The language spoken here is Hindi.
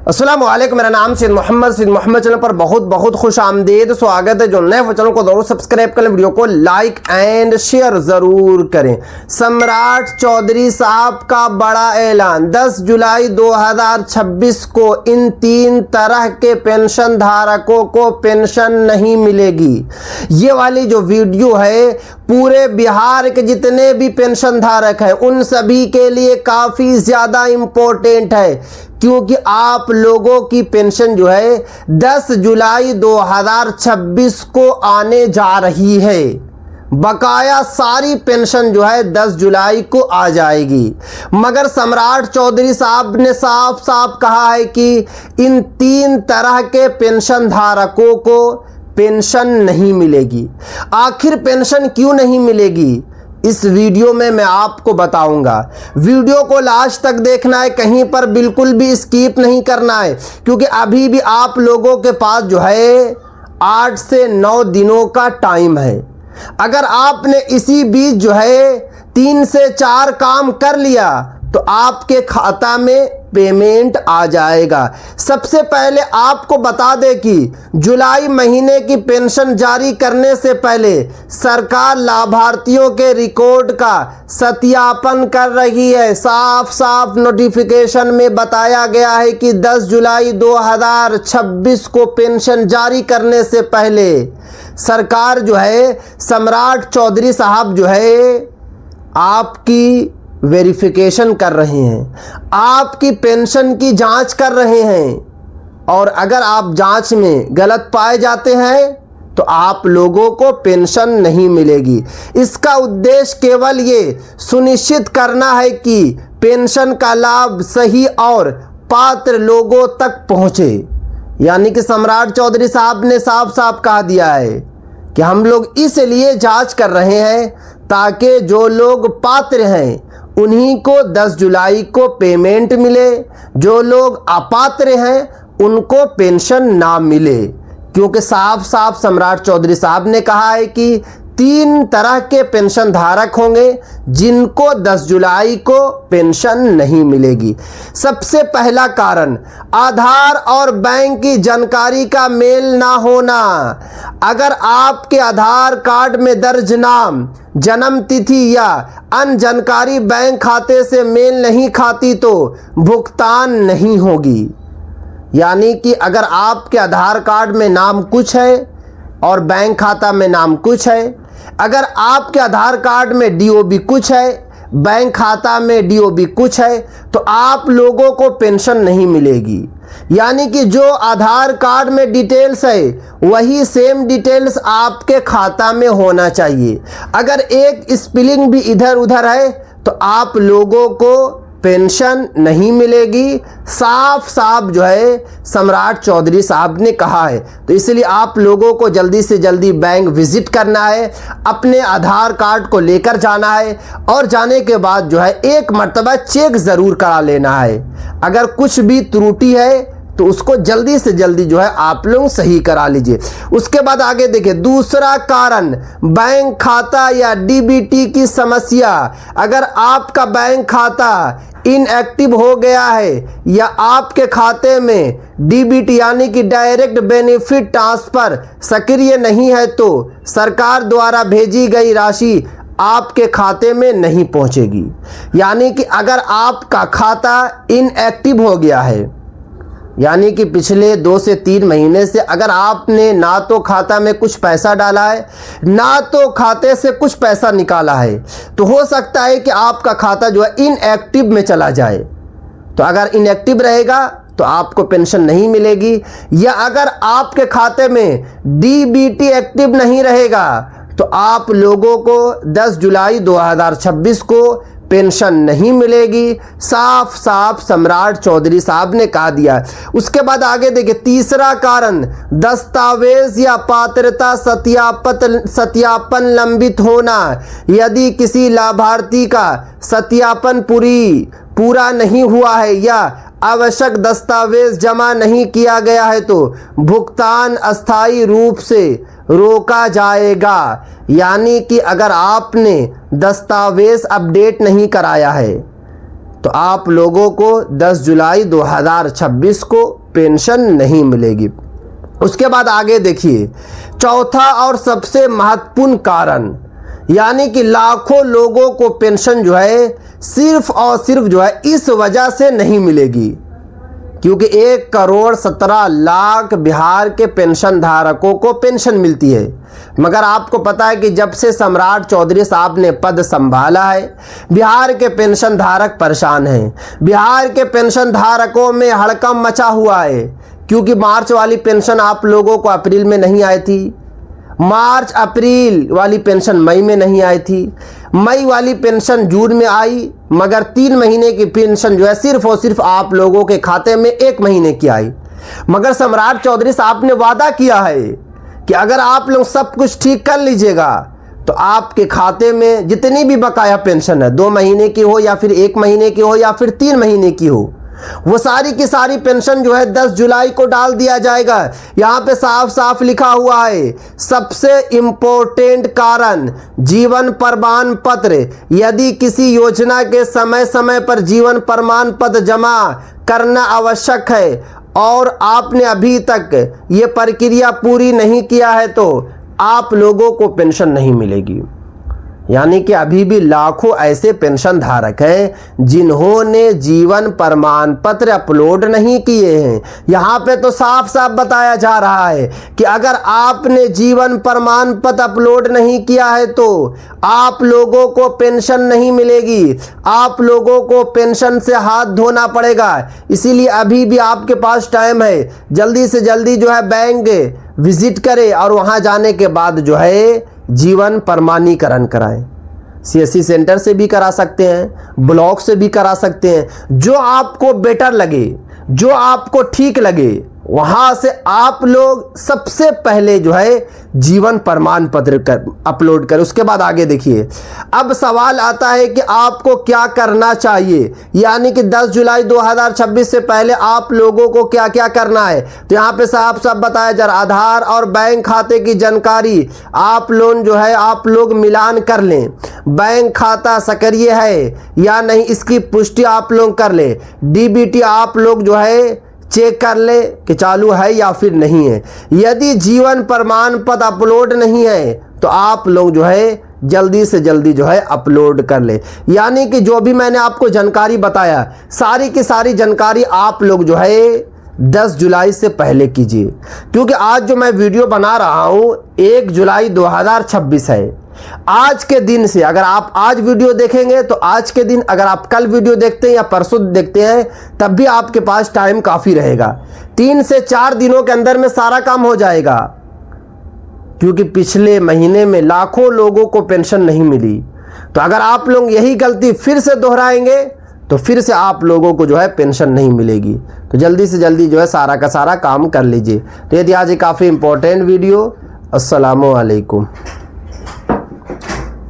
अस्सलाम वालेकुम, मेरा नाम सैयद मोहम्मद चैनल पर बहुत बहुत खुश आमदीद, स्वागत है। जो नए हो चैनल को जरूर सब्सक्राइब करें, वीडियो को लाइक एंड शेयर जरूर करें। सम्राट चौधरी साहब का बड़ा ऐलान, 10 जुलाई 2026 को इन 3 तरह के पेंशन धारकों को पेंशन नहीं मिलेगी। ये वाली जो वीडियो है पूरे बिहार के जितने भी पेंशन धारक हैं उन सभी के लिए काफ़ी ज़्यादा इम्पोर्टेंट है, क्योंकि आप लोगों की पेंशन जो है 10 जुलाई 2026 को आने जा रही है। बकाया सारी पेंशन जो है 10 जुलाई को आ जाएगी। मगर सम्राट चौधरी साहब ने साफ साफ कहा है कि इन 3 तरह के पेंशन धारकों को पेंशन नहीं मिलेगी। आखिर पेंशन क्यों नहीं मिलेगी, इस वीडियो में मैं आपको बताऊंगा। वीडियो को लास्ट तक देखना है, कहीं पर बिल्कुल भी स्किप नहीं करना है, क्योंकि अभी भी आप लोगों के पास जो है 8 से 9 दिनों का टाइम है। अगर आपने इसी बीच जो है 3 से 4 काम कर लिया तो आपके खाता में पेमेंट आ जाएगा। सबसे पहले आपको बता दें कि जुलाई महीने की पेंशन जारी करने से पहले सरकार लाभार्थियों के रिकॉर्ड का सत्यापन कर रही है। साफ साफ नोटिफिकेशन में बताया गया है कि 10 जुलाई 2026 को पेंशन जारी करने से पहले सरकार जो है सम्राट चौधरी साहब जो है आपकी वेरिफिकेशन कर रहे हैं, आपकी पेंशन की जांच कर रहे हैं, और अगर आप जांच में गलत पाए जाते हैं तो आप लोगों को पेंशन नहीं मिलेगी। इसका उद्देश्य केवल ये सुनिश्चित करना है कि पेंशन का लाभ सही और पात्र लोगों तक पहुंचे। यानी कि सम्राट चौधरी साहब ने साफ साफ कहा दिया है कि हम लोग इसलिए जांच कर रहे हैं ताकि जो लोग पात्र हैं उन्हीं को 10 जुलाई को पेमेंट मिले, जो लोग अपात्र हैं उनको पेंशन ना मिले। क्योंकि साफ साफ सम्राट चौधरी साहब ने कहा है कि 3 तरह के पेंशन धारक होंगे जिनको 10 जुलाई को पेंशन नहीं मिलेगी। सबसे पहला कारण आधार और बैंक की जानकारी का मेल ना होना। अगर आपके आधार कार्ड में दर्ज नाम, जन्म तिथि या अन्य जानकारी बैंक खाते से मेल नहीं खाती तो भुगतान नहीं होगी। यानी कि अगर आपके आधार कार्ड में नाम कुछ है और बैंक खाता में नाम कुछ है, अगर आपके आधार कार्ड में डीओबी कुछ है, बैंक खाता में डीओबी कुछ है, तो आप लोगों को पेंशन नहीं मिलेगी। यानी कि जो आधार कार्ड में डिटेल्स है वही सेम डिटेल्स आपके खाता में होना चाहिए। अगर एक स्पेलिंग भी इधर उधर है तो आप लोगों को पेंशन नहीं मिलेगी। साफ साफ जो है सम्राट चौधरी साहब ने कहा है। तो इसलिए आप लोगों को जल्दी से जल्दी बैंक विजिट करना है, अपने आधार कार्ड को लेकर जाना है, और जाने के बाद जो है एक मर्तबा चेक ज़रूर करा लेना है। अगर कुछ भी त्रुटि है तो उसको जल्दी से जल्दी जो है आप लोग सही करा लीजिए। उसके बाद आगे देखिए, दूसरा कारण बैंक खाता या डीबीटी की समस्या। अगर आपका बैंक खाता इनएक्टिव हो गया है या आपके खाते में डीबीटी यानी कि डायरेक्ट बेनिफिट ट्रांसफ़र सक्रिय नहीं है तो सरकार द्वारा भेजी गई राशि आपके खाते में नहीं पहुंचेगी। यानी कि अगर आपका खाता इनएक्टिव हो गया है, यानी कि पिछले 2 से 3 महीने से अगर आपने ना तो खाता में कुछ पैसा डाला है ना तो खाते से कुछ पैसा निकाला है, तो हो सकता है कि आपका खाता जो है इनएक्टिव में चला जाए। तो अगर इनएक्टिव रहेगा तो आपको पेंशन नहीं मिलेगी। या अगर आपके खाते में डीबीटी एक्टिव नहीं रहेगा तो आप लोगों को 10 जुलाई 2026 को पेंशन नहीं मिलेगी। साफ साफ सम्राट चौधरी साहब ने कहा दिया। उसके बाद आगे देखिए, तीसरा कारण दस्तावेज या पात्रता सत्यापन लंबित होना। यदि किसी लाभार्थी का सत्यापन पूरा नहीं हुआ है या आवश्यक दस्तावेज जमा नहीं किया गया है तो भुगतान अस्थायी रूप से रोका जाएगा। यानी कि अगर आपने दस्तावेज अपडेट नहीं कराया है तो आप लोगों को 10 जुलाई 2026 को पेंशन नहीं मिलेगी। उसके बाद आगे देखिए, चौथा और सबसे महत्वपूर्ण कारण, यानी कि लाखों लोगों को पेंशन जो है सिर्फ और सिर्फ जो है इस वजह से नहीं मिलेगी क्योंकि 1,17,00,000 बिहार के पेंशन धारकों को पेंशन मिलती है। मगर आपको पता है कि जब से सम्राट चौधरी साहब ने पद संभाला है, बिहार के पेंशन धारक परेशान हैं। बिहार के पेंशन धारकों में हड़कंप मचा हुआ है क्योंकि मार्च वाली पेंशन आप लोगों को अप्रैल में नहीं आई थी, मार्च अप्रैल वाली पेंशन मई में नहीं आई थी, मई वाली पेंशन जून में आई, मगर 3 महीने की पेंशन जो है सिर्फ और सिर्फ आप लोगों के खाते में 1 महीने की आई। मगर सम्राट चौधरी साहब ने वादा किया है कि अगर आप लोग सब कुछ ठीक कर लीजिएगा तो आपके खाते में जितनी भी बकाया पेंशन है, 2 महीने की हो या फिर 1 महीने की हो या फिर 3 महीने की हो, वो सारी की सारी पेंशन जो है 10 जुलाई को डाल दिया जाएगा। यहाँ पे साफ साफ लिखा हुआ है, सबसे इंपॉर्टेंट कारण जीवन प्रमाण पत्र। यदि किसी योजना के समय समय पर जीवन प्रमाण पत्र जमा करना आवश्यक है और आपने अभी तक ये प्रक्रिया पूरी नहीं किया है तो आप लोगों को पेंशन नहीं मिलेगी। यानी कि अभी भी लाखों ऐसे पेंशन धारक हैं जिन्होंने जीवन प्रमाण पत्र अपलोड नहीं किए हैं। यहाँ पे तो साफ साफ बताया जा रहा है कि अगर आपने जीवन प्रमाण पत्र अपलोड नहीं किया है तो आप लोगों को पेंशन नहीं मिलेगी, आप लोगों को पेंशन से हाथ धोना पड़ेगा। इसीलिए अभी भी आपके पास टाइम है, जल्दी से जल्दी जो है बैंक विजिट करें और वहाँ जाने के बाद जो है जीवन प्रमाणीकरण कराएं। सीएससी सेंटर से भी करा सकते हैं, ब्लॉक से भी करा सकते हैं, जो आपको बेटर लगे, जो आपको ठीक लगे वहां से आप लोग सबसे पहले जो है जीवन प्रमाण पत्र अपलोड करें। उसके बाद आगे देखिए, अब सवाल आता है कि आपको क्या करना चाहिए, यानी कि 10 जुलाई 2026 से पहले आप लोगों को क्या क्या करना है। तो यहाँ पे साफ साफ बताया जा रहा, आधार और बैंक खाते की जानकारी आप लोग मिलान कर लें। बैंक खाता सक्रिय है या नहीं इसकी पुष्टि आप लोग कर लें। डीबीटी आप लोग जो है चेक कर ले कि चालू है या फिर नहीं है। यदि जीवन प्रमाण पत्र अपलोड नहीं है तो आप लोग जो है जल्दी से जल्दी जो है अपलोड कर ले। यानी कि जो भी मैंने आपको जानकारी बताया, सारी की सारी जानकारी आप लोग जो है 10 जुलाई से पहले कीजिए, क्योंकि आज जो मैं वीडियो बना रहा हूं 1 जुलाई 2026 है। आज के दिन से अगर आप आज वीडियो देखेंगे तो आज के दिन, अगर आप कल वीडियो देखते हैं या परसों देखते हैं तब भी आपके पास टाइम काफ़ी रहेगा। 3 से 4 दिनों के अंदर में सारा काम हो जाएगा, क्योंकि पिछले महीने में लाखों लोगों को पेंशन नहीं मिली। तो अगर आप लोग यही गलती फिर से दोहराएंगे तो फिर से आप लोगों को जो है पेंशन नहीं मिलेगी। तो जल्दी से जल्दी जो है सारा का सारा काम कर लीजिए। तो यदि आज ये काफ़ी इंपॉर्टेंट वीडियो। अस्सलामु अलैकुम।